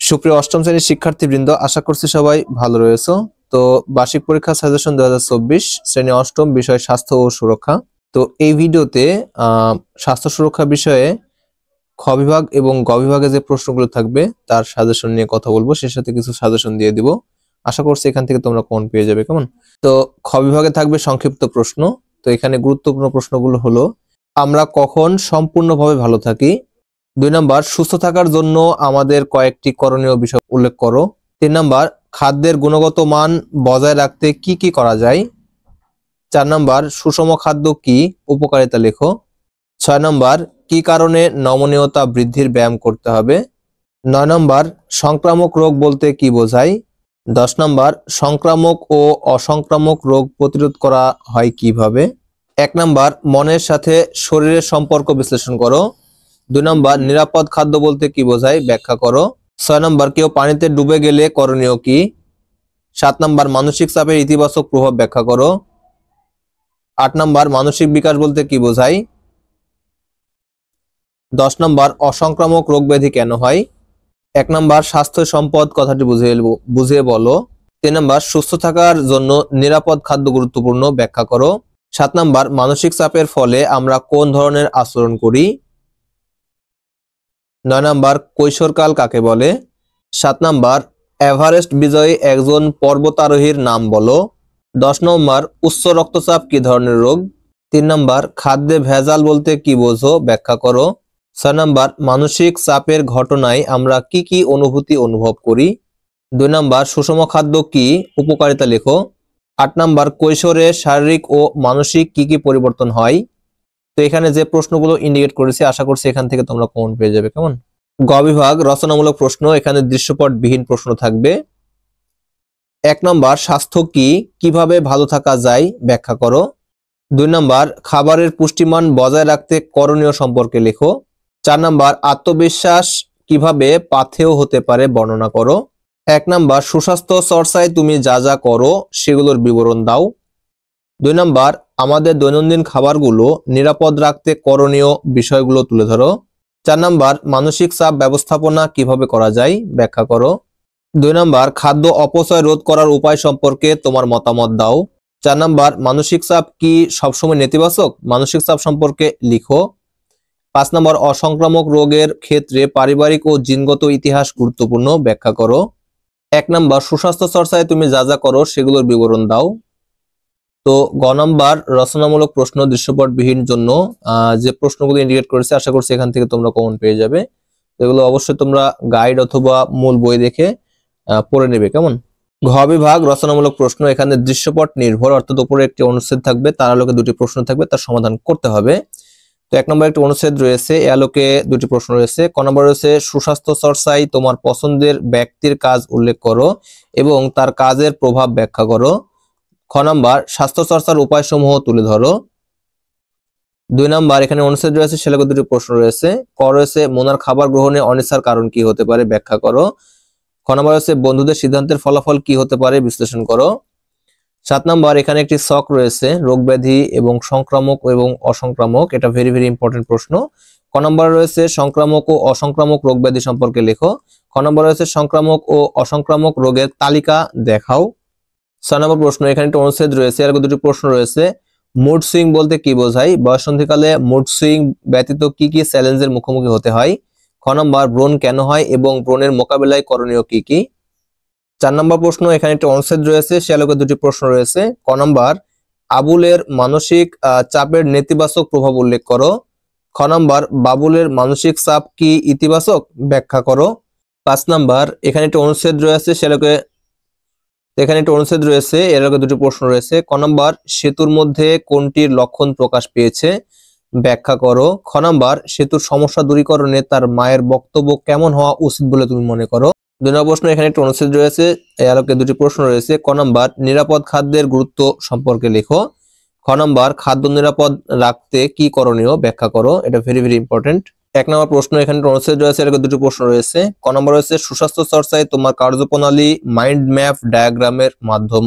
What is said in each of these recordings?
সুপ্রিয় অষ্টম শ্রেণীর শিক্ষার্থীবৃন্দ, আশা করছি সবাই ভালো রয়েছে। তো বার্ষিক পরীক্ষা সাজেশন 2024 শ্রেণী অষ্টম, বিষয় স্বাস্থ্য ও সুরক্ষা। তো এই ভিডিওতে স্বাস্থ্য সুরক্ষা বিষয়ে খ বিভাগ এবং গ বিভাগে যে প্রশ্নগুলো থাকবে তার সাজেশন নিয়ে কথা বলবো, সেই সাথে কিছু সাজেশন দিয়ে দিব। আশা করছি এখান থেকে তোমরা কমন পেয়ে যাবে। কেমন? তো খ বিভাগে থাকবে সংক্ষিপ্ত প্রশ্ন। তো এখানে গুরুত্বপূর্ণ প্রশ্নগুলো হলো: আমরা কখন সম্পূর্ণভাবে ভালো থাকি? 2 নাম্বার, সুস্থ থাকার জন্য আমাদের কয়েকটি করণীয় বিষয় উল্লেখ করো। 3 নাম্বার, খাদ্যের গুণগত মান বজায় রাখতে কি কি করা যায়? 4 নাম্বার, সুষম খাদ্য কি, উপকারিতা লেখো। 6 নাম্বার, কি কারণে নমনীয়তা বৃদ্ধির ব্যায়াম করতে হবে? 9 নাম্বার, সংক্রামক রোগ বলতে কি বোঝায়? 10 নাম্বার, সংক্রামক ও অসংক্রামক রোগ প্রতিরোধ করা হয় কিভাবে? 1 নাম্বার, মনের সাথে শরীরের সম্পর্ক বিশ্লেষণ করো। 2 নাম্বার, নিরাপদ খাদ্য বলতে কি বোঝায়, ব্যাখ্যা করো। 6 নাম্বার, কেউ পানিতে ডুবে গেলে করণীয় কি? 7 নাম্বার, মানসিক চাপের ইতিবাচক প্রভাব ব্যাখ্যা করো। 8 নাম্বার, মানসিক বিকাশ বলতে কি বোঝায়? 10 নাম্বার, অসংক্রামক রোগ ব্যাধি কেন হয়? 1 নাম্বার, স্বাস্থ্য সম্পদ কথাটি বুঝিয়ে বলো। 3 নাম্বার, সুস্থ থাকার জন্য নিরাপদ খাদ্য গুরুত্বপূর্ণ, ব্যাখ্যা করো। 7 নাম্বার, মানসিক চাপের ফলে আমরা কোন ধরনের আচরণ করি? 9 নাম্বার, কৈশোরকাল কাকে বলে? 7 নাম্বার, এভারেস্ট বিজয়ী একজন পর্বতারোহীর নাম বলো। 10 নম্বর, উচ্চ রক্তচাপ কি ধরনের রোগ? 3 নাম্বার, খাদ্যে ভেজাল বলতে কি বোঝো, ব্যাখ্যা করো। 6 নাম্বার, মানসিক চাপের ঘটনায় আমরা কি কি অনুভূতি অনুভব করি? 2 নাম্বার, সুষম খাদ্য কি, উপকারিতা লেখো। 8 নাম্বার, কৈশোরে শারীরিক ও মানসিক কি কি পরিবর্তন হয়? তো এখানে যে প্রশ্নগুলো ইন্ডিকেট করেছি, আশা করছি এখান থেকে তোমরা কমন পেয়ে যাবে। কেমন? গ বিভাগ রচনামূলক প্রশ্ন, এখানে দৃশ্যপট বিহীন প্রশ্ন থাকবে। 1 নম্বর, স্বাস্থ্য কি, কিভাবে ভালো থাকা যায়, ব্যাখ্যা করো। 2 নম্বর, খাবারের পুষ্টিমান বজায় রাখতে করণীয় সম্পর্কে লেখো। 4 নম্বর, আত্মবিশ্বাস কিভাবে পাথেয় হতে পারে, বর্ণনা করো। 1 নম্বর, সুস্বাস্থ্য চর্চায় তুমি যা যা করো সেগুলোর বিবরণ দাও। 2 নম্বর, আমাদের দৈনন্দিন খাবারগুলো নিরাপদ রাখতে করণীয় বিষয়গুলো তুলে ধরো। 4 নম্বর, মানসিক চাপ ব্যবস্থাপনা কিভাবে করা যায়, ব্যাখ্যা করো। 2 নম্বর, খাদ্য অপচয় রোধ করার উপায় সম্পর্কে তোমার মতামত দাও। 4 নম্বর, মানসিক চাপ কি সবসময় নেতিবাচক, মানসিক চাপ সম্পর্কে লিখো। 5 নম্বর, অসংক্রামক রোগের ক্ষেত্রে পারিবারিক ও জিনগত ইতিহাস গুরুত্বপূর্ণ, ব্যাখ্যা করো। 1 নম্বর, সুস্বাস্থ্য চর্চায় তুমি যা যা করো সেগুলোর বিবরণ দাও। তো গ নাম্বার রচনামূলক প্রশ্ন, দৃশ্যপটবিহীন জন্য যে প্রশ্নগুলো ইন্ডিকেট করেছে, আশা করছি এখান থেকে তোমরা কমন পেয়ে যাবে। এগুলো অবশ্যই তোমরা গাইড অথবা মূল বই দেখে পড়ে নেবে। কেমন? ঘ বিভাগ রচনামূলক প্রশ্ন, এখানে দৃশ্যপট নির্ভর, অর্থাৎ উপরে একটি অনুচ্ছেদ থাকবে, তার আলোকে দুটি প্রশ্ন থাকবে, তার সমাধান করতে হবে। তো 1 নম্বর একটি অনুচ্ছেদ রয়েছে, এ আলোকে দুটি প্রশ্ন রয়েছে। ক নম্বর রয়েছে, সুস্বাস্থ্য চর্চায় তোমার পছন্দের ব্যক্তির কাজ উল্লেখ করো এবং তার কাজের প্রভাব ব্যাখ্যা করো। খ নাম্বার, স্বাস্থ্য চর্চার উপায়সমূহ তুলে ধরো। 2 নাম্বার, এখানে অনুচ্ছেদ রয়েছে, সেলাকে দুটি প্রশ্ন রয়েছে। ক রয়েছে, মোনার খাবার গ্রহণে অনিচ্ছার কারণ কি হতে পারে, ব্যাখ্যা করো। খ নাম্বার রয়েছে, বন্ধুদের সিদ্ধান্তের ফলাফল কি হতে পারে, বিশ্লেষণ করো। 7 নাম্বার, এখানে একটি ছক রয়েছে, রোগ ব্যাধি এবং সংক্রামক এবং অসংক্রামক, এটা ভেরি ভেরি ইম্পর্টেন্ট প্রশ্ন। ক নাম্বার রয়েছে, সংক্রামক ও অসংক্রামক রোগ ব্যাধি সম্পর্কে লেখো। খ নাম্বার রয়েছে, সংক্রামক ও অসংক্রামক রোগের তালিকা দেখাও। 6 নম্বর প্রশ্ন, এখানে একটা অনুচ্ছেদ রয়েছে, এর দুটি প্রশ্ন রয়েছে। মুড সুইং বলতে কি বোঝায়? বয়ঃসন্ধিকালে মুড সুইং ব্যতীত কি কি চ্যালেঞ্জের মুখোমুখি হতে হয়? খ নম্বর, ব্রণ কেন হয় এবং ব্রণের মোকাবেলায় করণীয় কি কি? 4 নম্বর প্রশ্ন, এখানে একটা অনুচ্ছেদ রয়েছে, সে আলোকে দুটি প্রশ্ন রয়েছে। ক নম্বর, আবুলের মানসিক চাপের নেতিবাচক প্রভাব উল্লেখ করো। খ নম্বর, বাবুলের মানসিক চাপ কি ইতিবাচক, ব্যাখ্যা করো। 5 নম্বর, এখানে একটা অনুচ্ছেদ রয়েছে, সে আলোকে এর আগে দুটি প্রশ্ন রয়েছে। ক নম্বর, সেতুর মধ্যে কোনটির লক্ষণ প্রকাশ পেয়েছে, ব্যাখ্যা করো। খ নম্বর, সেতুর সমস্যা দূরীকরণে তার মায়ের বক্তব্য কেমন হওয়া উচিত বলে তুমি মনে করো। 2 নম্বর প্রশ্ন, এখানে একটা অনুচ্ছেদ রয়েছে, এর আলোকে দুটি প্রশ্ন রয়েছে। ক নম্বর, নিরাপদ খাদ্যের গুরুত্ব সম্পর্কে লেখো। খ নম্বর, খাদ্য নিরাপদ রাখতে কি করণীয়, ব্যাখ্যা করো। এটা ভেরি ভেরি ইম্পর্টেন্ট। 1 নম্বর প্রশ্ন, এখানে অনুচ্ছেদ রয়েছে, এর দুটি প্রশ্ন রয়েছে। ক নম্বর রয়েছে, সুস্বাস্থ্য চর্চায় তোমার কার্যপ্রণালী মাইন্ড ম্যাপ ডায়াগ্রামের মাধ্যম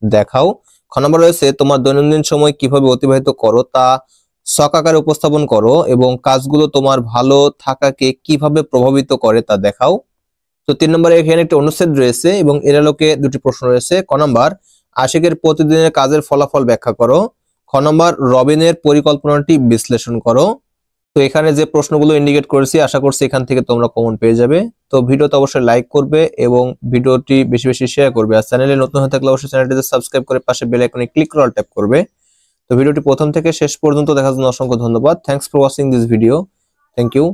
দেখাও। খ নম্বর রয়েছে, তোমার দৈনন্দিন সময় কিভাবে অতিবাহিত করো তা ছক আকারে উপস্থাপন করো এবং কাজগুলো তোমার ভালো থাকাকে কিভাবে প্রভাবিত করে তা দেখাও। তো 3 নম্বরে এখানে একটা অনুচ্ছেদ রয়েছে এবং এর আলোকে দুটি প্রশ্ন রয়েছে। ক নাম্বার আশিকের প্রতিদিনের কাজের ফলাফল ব্যাখ্যা করো। খ নাম্বার রবিনের পরিকল্পনাটি বিশ্লেষণ করো। তো এখানে যে প্রশ্নগুলো ইন্ডিকেট করেছি আশা করছি এখান থেকে তোমরা কমন পেয়ে যাবে। তো ভিডিওতে অবশ্যই লাইক করবে এবং ভিডিওটি বেশি বেশি শেয়ার করবে। আর চ্যানেলে নতুন হয়ে থাকলে অবশ্যই চ্যানেলটিতে সাবস্ক্রাইব করে পাশে বেল আইকনে ক্লিক করে অল ট্যাপ করবে। তো ভিডিওটি প্রথম থেকে শেষ পর্যন্ত দেখার জন্য অসংখ্য ধন্যবাদ। Thanks for watching this video. Thank you.